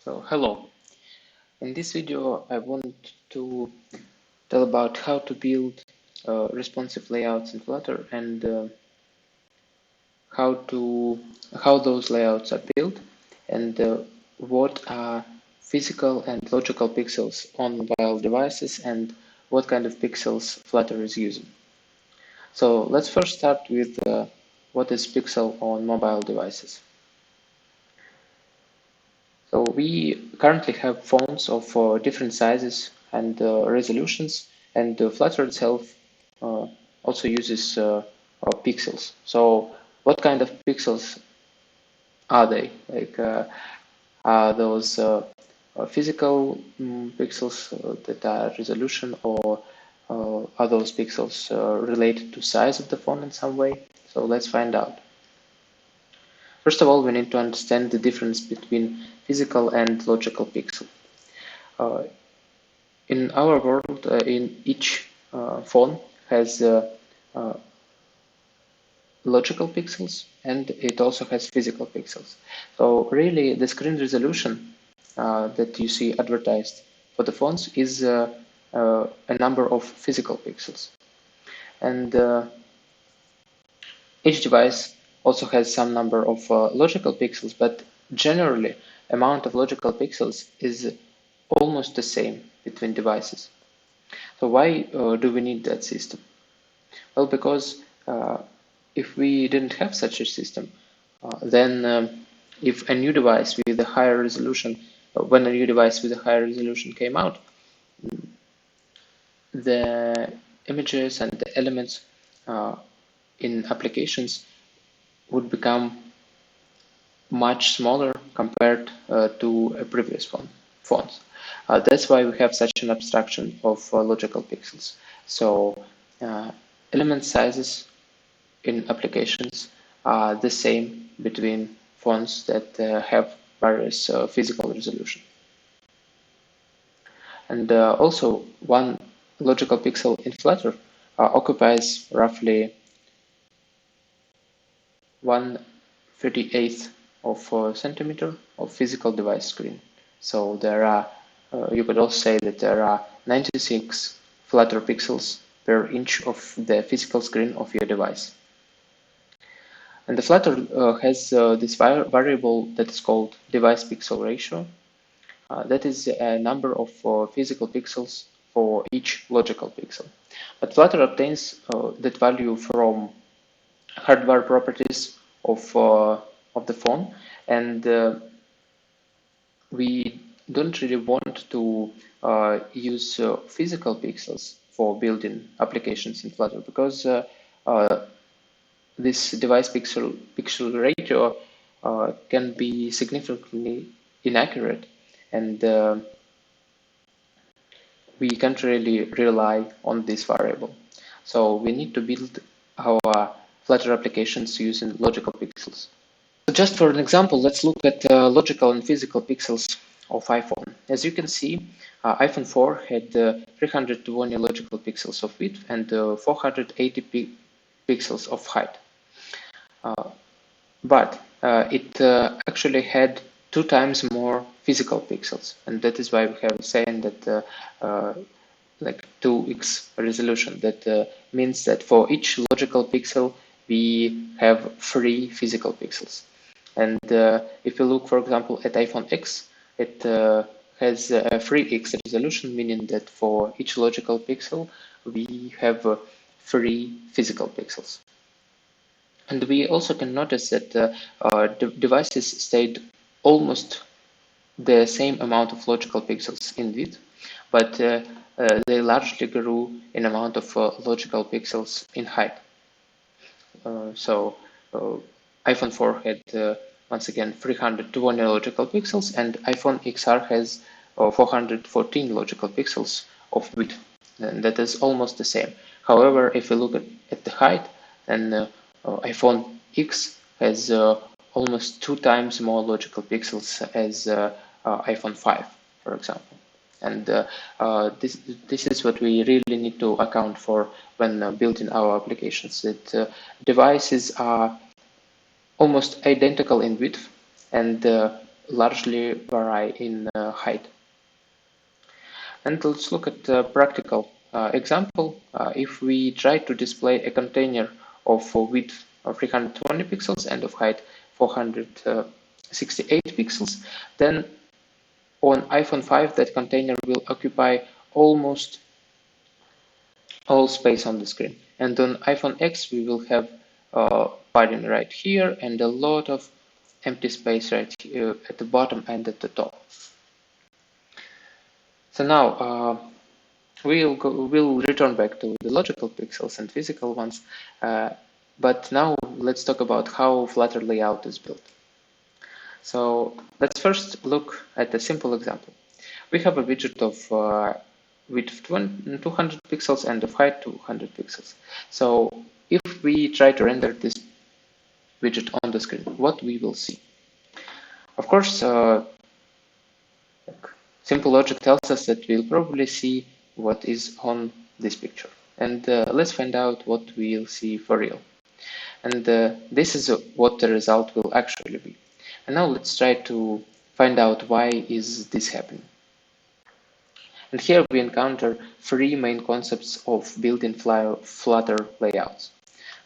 Hello. In this video, I want to tell about how to build responsive layouts in Flutter and how those layouts are built and what are physical and logical pixels on mobile devices and what kind of pixels Flutter is using. So let's first start with what is pixel on mobile devices. So we currently have phones of different sizes and resolutions, and Flutter itself also uses pixels. So what kind of pixels are they? Are those physical pixels that are resolution, or are those pixels related to size of the phone in some way? So let's find out. First of all, we need to understand the difference between physical and logical pixel. In our world, in each phone has logical pixels and it also has physical pixels. So really the screen resolution that you see advertised for the phones is a number of physical pixels. And each device also has some number of logical pixels, but generally amount of logical pixels is almost the same between devices. So why do we need that system? Well, because if we didn't have such a system, then if a new device with a higher resolution, when a new device with a higher resolution came out, the images and the elements in applications would become much smaller compared to a previous phones. That's why we have such an abstraction of logical pixels. So element sizes in applications are the same between phones that have various physical resolution. And also, one logical pixel in Flutter occupies roughly 1/38th of a centimeter of physical device screen. So there are, you could also say that there are 96 Flutter pixels per inch of the physical screen of your device. And the Flutter has this variable that is called devicePixelRatio. That is a number of physical pixels for each logical pixel. But Flutter obtains that value from hardware properties of the phone, and we don't really want to use physical pixels for building applications in Flutter because this device pixel ratio can be significantly inaccurate, and we can't really rely on this variable. So we need to build our Flutter applications using logical pixels. So just for an example, let's look at logical and physical pixels of iPhone. As you can see, iPhone 4 had 320 logical pixels of width and 480 pixels of height. But it actually had 2 times more physical pixels, and that is why we have a saying that like 2x resolution. That means that for each logical pixel we have 3 physical pixels. And if you look, for example, at iPhone X, it has a 3x resolution, meaning that for each logical pixel we have 3 physical pixels. And we also can notice that the devices stayed almost the same amount of logical pixels in width, but they largely grew in amount of logical pixels in height. So iPhone 4 had once again 320 logical pixels, and iPhone XR has 414 logical pixels of width, and that is almost the same. However, if you look at the height, then iPhone X has almost 2 times more logical pixels as iPhone 5, for example. And this is what we really need to account for when building our applications. That devices are almost identical in width, and largely vary in height. And let's look at a practical example. If we try to display a container of width of 320 pixels and of height 468 pixels, then on iPhone 5 that container will occupy almost all space on the screen. And on iPhone X we will have padding right here and a lot of empty space right here at the bottom and at the top. So now we'll return back to the logical pixels and physical ones, but now let's talk about how Flutter layout is built. So let's first look at a simple example. We have a widget of width 200 pixels and of height 200 pixels. So if we try to render this widget on the screen, what we will see? Of course, simple logic tells us that we'll probably see what is on this picture. And let's find out what we'll see for real. And this is what the result will actually be. And now let's try to find out why is this happening. And here we encounter three main concepts of built-in Flutter layouts.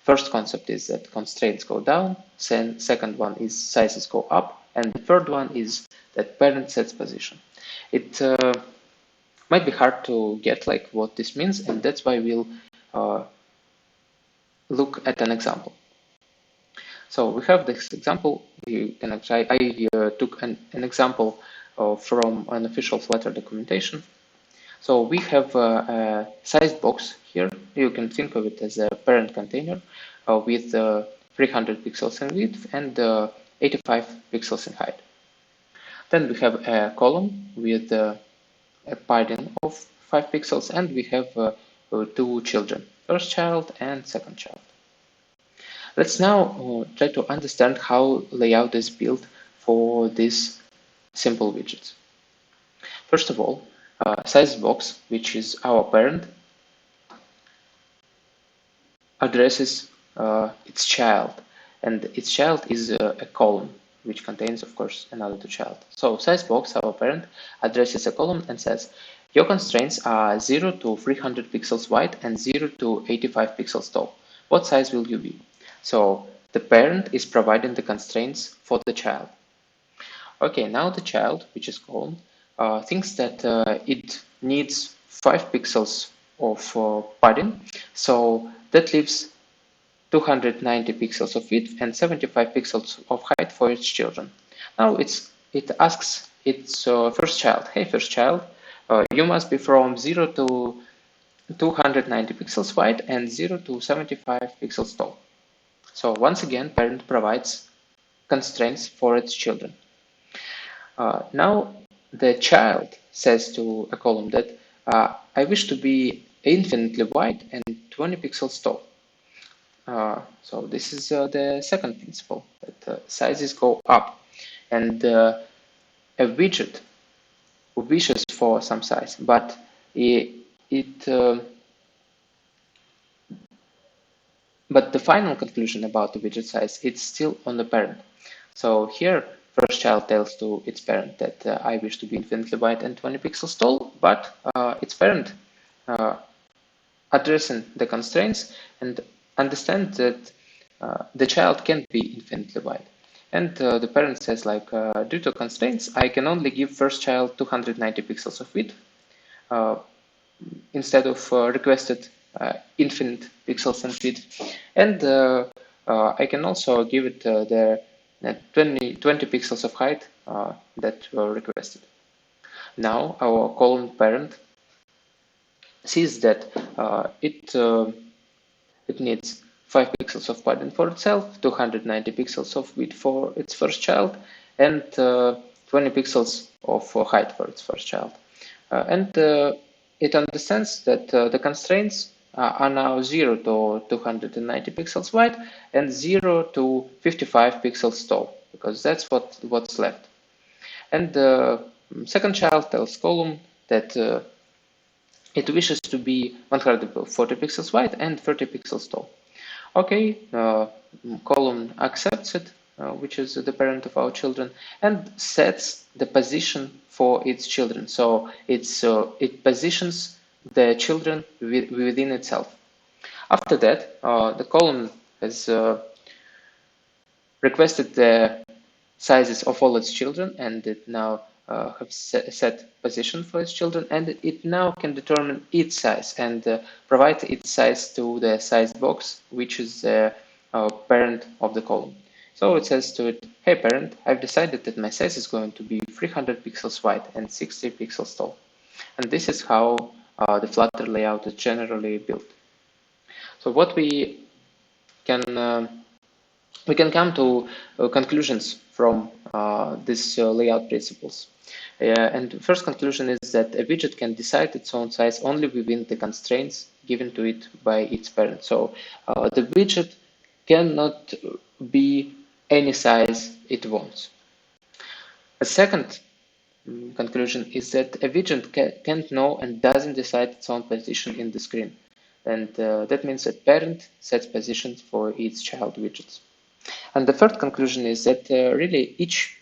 First concept is that constraints go down, second one is sizes go up, and the third one is that parent sets position. It might be hard to get like what this means, and that's why we'll look at an example. So we have this example. You can try. I took an example from an official Flutter documentation. So we have a sized box here. You can think of it as a parent container with 300 pixels in width and 85 pixels in height. Then we have a column with a padding of 5 pixels, and we have two children, first child and second child. Let's now try to understand how layout is built for these simple widgets. First of all, size box, which is our parent, addresses its child, and its child is a column which contains, of course, another two child. So size box, our parent, addresses a column and says your constraints are 0 to 300 pixels wide and 0 to 85 pixels tall. What size will you be? So the parent is providing the constraints for the child. Okay, now the child, which is column, thinks that it needs 5 pixels of padding, so that leaves 290 pixels of width and 75 pixels of height for its children. Now it asks its first child, hey first child, you must be from 0 to 290 pixels wide and 0 to 75 pixels tall. So once again, parent provides constraints for its children. Now the child says to a column that I wish to be infinitely wide and 20 pixels tall. So this is the second principle, that sizes go up, and a widget wishes for some size, but but the final conclusion about the widget size, it's still on the parent. So here, first child tells to its parent that I wish to be infinitely wide and 20 pixels tall, but its parent addressing the constraints and understand that the child can't be infinitely wide. And the parent says like, due to constraints, I can only give first child 290 pixels of width instead of requested infinite pixels and width. And I can also give it the 20 pixels of height that were requested. Now our column parent sees that it needs 5 pixels of padding for itself, 290 pixels of width for its first child, and 20 pixels of height for its first child. And it understands that the constraints are now 0 to 290 pixels wide and 0 to 55 pixels tall, because that's what's left. And the second child tells column that it wishes to be 140 pixels wide and 30 pixels tall. Okay, column accepts it, which is the parent of our children, and sets the position for its children. So it positions the children within itself. After that, the column has requested the sizes of all its children, and it now have set position for its children, and it now can determine its size and provide its size to the size box, which is the parent of the column. So it says to it, hey parent, I've decided that my size is going to be 300 pixels wide and 60 pixels tall. And this is how the Flutter layout is generally built. So what we can come to conclusions from these layout principles. And the first conclusion is that a widget can decide its own size only within the constraints given to it by its parent. So the widget cannot be any size it wants. A second conclusion is that a widget can't know and doesn't decide its own position in the screen. And that means that parent sets positions for its child widgets. And the third conclusion is that really each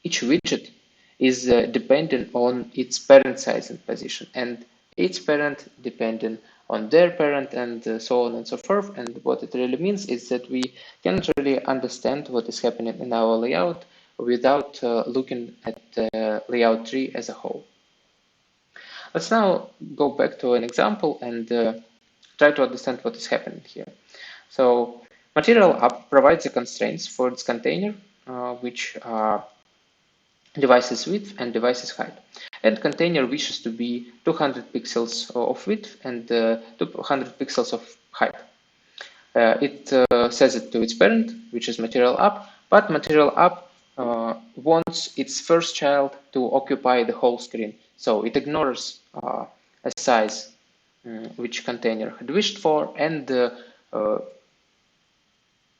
widget is dependent on its parent size and position, and its parent dependent on their parent, and so on and so forth. And what it really means is that we can't really understand what is happening in our layout without looking at the layout tree as a whole. Let's now go back to an example and try to understand what is happening here. So Material App provides the constraints for its container, which are device's width and device's height. And container wishes to be 200 pixels of width and 200 pixels of height. It says it to its parent, which is Material App, but Material App wants its first child to occupy the whole screen. So it ignores a size which container had wished for, and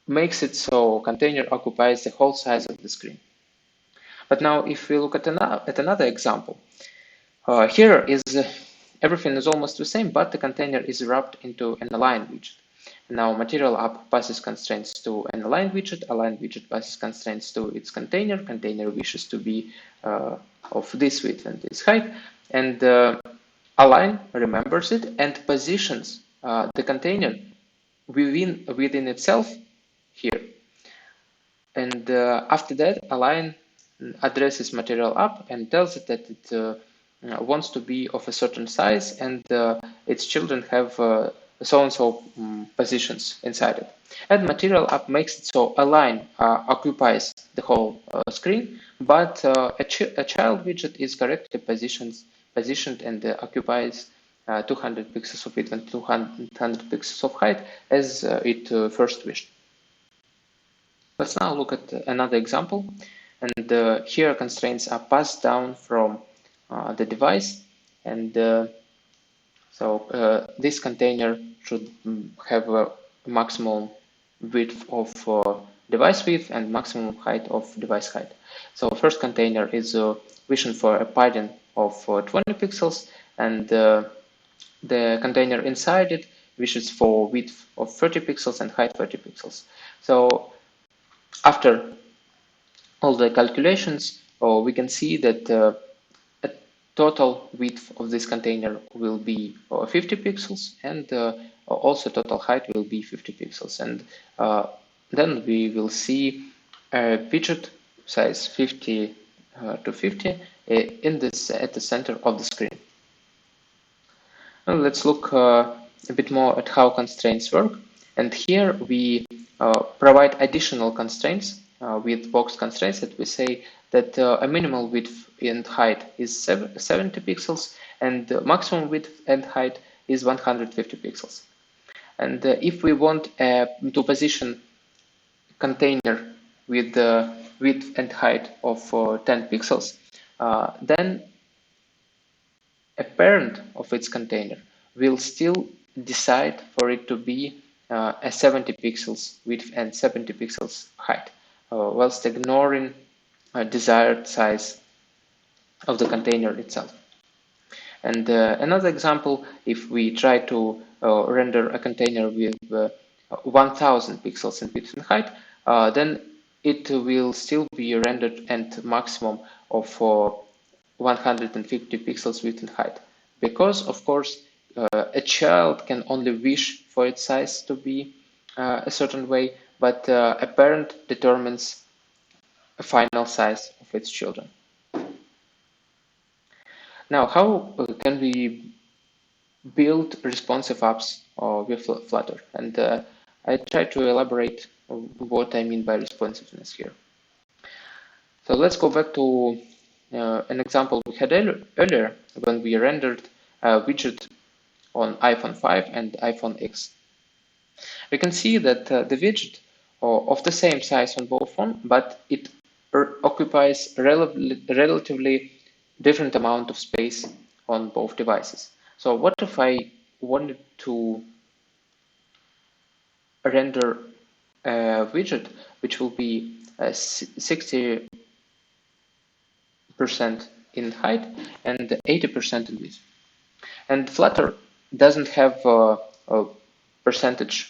makes it so container occupies the whole size of the screen. But now if we look at another example, here is everything is almost the same, but the container is wrapped into an align widget. Now Material App passes constraints to an align widget passes constraints to its container wishes to be of this width and this height, and align remembers it and positions the container within itself here. And after that, align addresses Material App and tells it that it wants to be of a certain size, and its children have so-and-so positions inside it. And Material App makes it so align occupies the whole screen, but a child widget is correctly positioned and occupies 200 pixels of width and 200 pixels of height as it first wished. Let's now look at another example, and here constraints are passed down from the device, and so this container should have a maximum width of device width and maximum height of device height. So first container is wishing for a padding of 20 pixels, and the container inside it wishes for width of 30 pixels and height 30 pixels. So after all the calculations, we can see that a total width of this container will be 50 pixels, and also total height will be 50 pixels. And then we will see a widget size 50 to 50 in this at the center of the screen. Now let's look a bit more at how constraints work. And here we provide additional constraints with box constraints that we say that a minimal width and height is 70 pixels, and the maximum width and height is 150 pixels. And if we want to position container with the width and height of 10 pixels, then a parent of its container will still decide for it to be a 70 pixels width and 70 pixels height, whilst ignoring a desired size of the container itself. And another example, if we try to render a container with 1000 pixels in width and height, then it will still be rendered at maximum of 150 pixels width and height. Because, of course, a child can only wish for its size to be a certain way, but a parent determines a final size of its children. Now, how can we build responsive apps with Flutter? And I try to elaborate what I mean by responsiveness here. So let's go back to an example we had earlier when we rendered a widget on iPhone 5 and iPhone X. We can see that the widget of the same size on both phones, but it occupies relatively different amount of space on both devices. So what if I wanted to render a widget which will be 60% in height and 80% in width? And Flutter doesn't have a percentage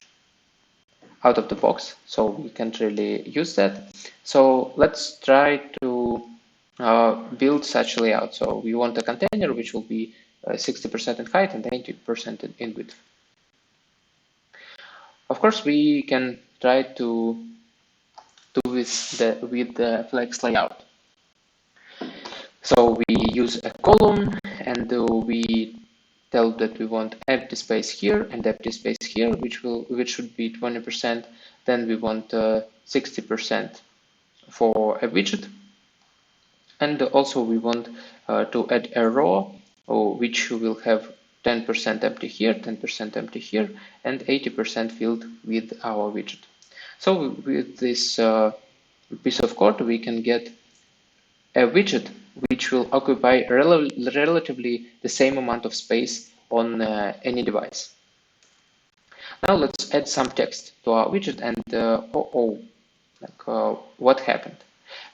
out of the box, so we can't really use that. So let's try to build such a layout. So we want a container which will be 60% in height and 80% in width. Of course, we can try to do this with the flex layout. So we use a column and we tell that we want empty space here and empty space here, which should be 20%. Then we want 60% for a widget, and also we want to add a row which will have 10% empty here, 10% empty here, and 80% filled with our widget. So with this piece of code, we can get a widget which will occupy relatively the same amount of space on any device. Now let's add some text to our widget, and what happened?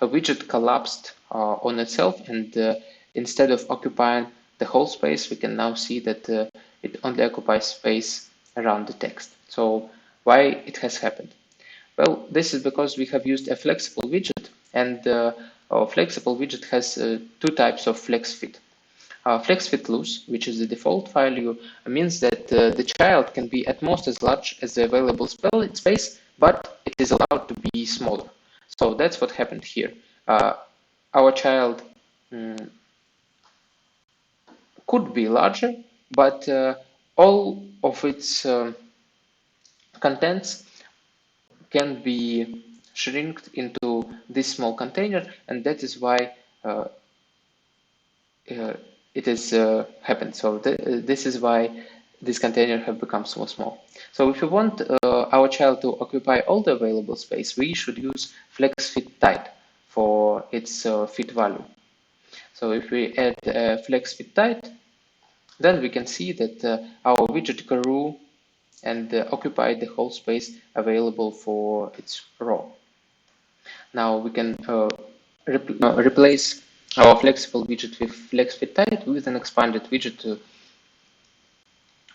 A widget collapsed on itself, and instead of occupying the whole space, we can now see that it only occupies space around the text. So why it has happened? Well, this is because we have used a flexible widget, and our flexible widget has two types of FlexFit. FlexFit loose, which is the default value, means that the child can be at most as large as the available space, but it is allowed to be smaller. So that's what happened here. Our child could be larger, but all of its contents can be shrinked into this small container, and that is why it has happened. So this is why this container have become so small. So if you want our child to occupy all the available space, we should use FlexFit.tight for its fit value. So if we add FlexFit.tight, then we can see that our widget grew and occupied the whole space available for its row. Now we can replace our flexible widget with FlexFit.tight with an expanded widget,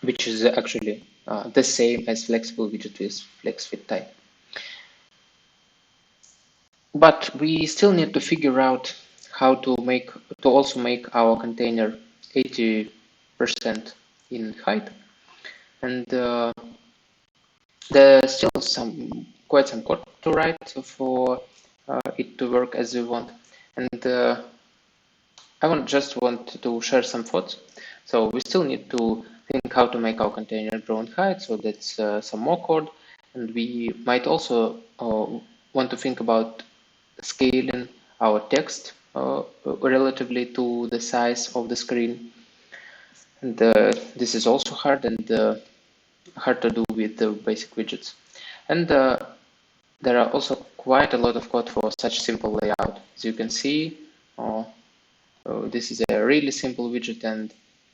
which is actually the same as flexible widget with FlexFit.tight. But we still need to figure out how to also make our container 80% in height, and there's still quite some code to write for it to work as we want, and I just want to share some thoughts. So we still need to think how to make our container grow in height, so that's some more code, and we might also want to think about scaling our text relatively to the size of the screen. And this is also hard and hard to do with the basic widgets. And there are also quite a lot of code for such simple layout. As you can see, this is a really simple widget, and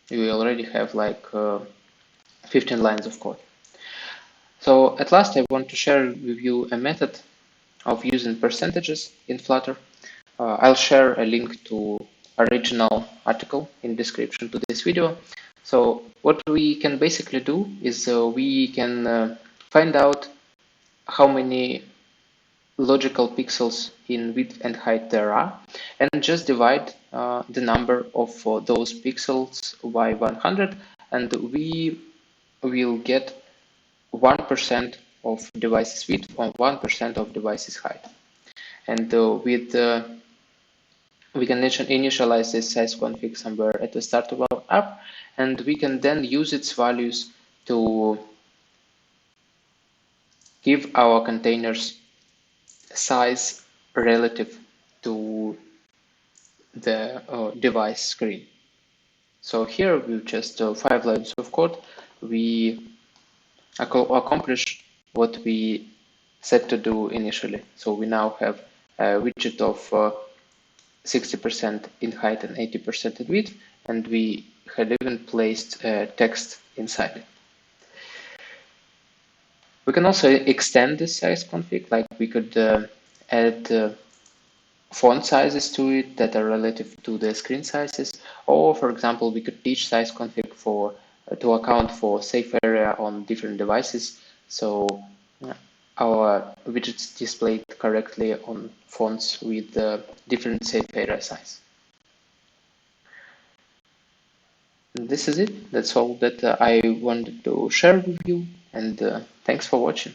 you already have like 15 lines of code. So at last, I want to share with you a method of using percentages in Flutter. I'll share a link to original article in description to this video. So what we can basically do is we can find out how many logical pixels in width and height there are, and just divide the number of those pixels by 100, and we will get 1% of device's width or 1% of device's height. And we can initialize this SizeConfig somewhere at the start of our app, and we can then use its values to give our containers size relative to the device screen. So here with just 5 lines of code, we accomplish what we set to do initially. So we now have a widget of 60% in height and 80% in width, and we had even placed text inside it. We can also extend this SizeConfig, like we could add font sizes to it that are relative to the screen sizes, or for example, we could teach SizeConfig for to account for safe area on different devices, so our widgets displayed correctly on fonts with different safe area size. And this is it. That's all that I wanted to share with you, and thanks for watching.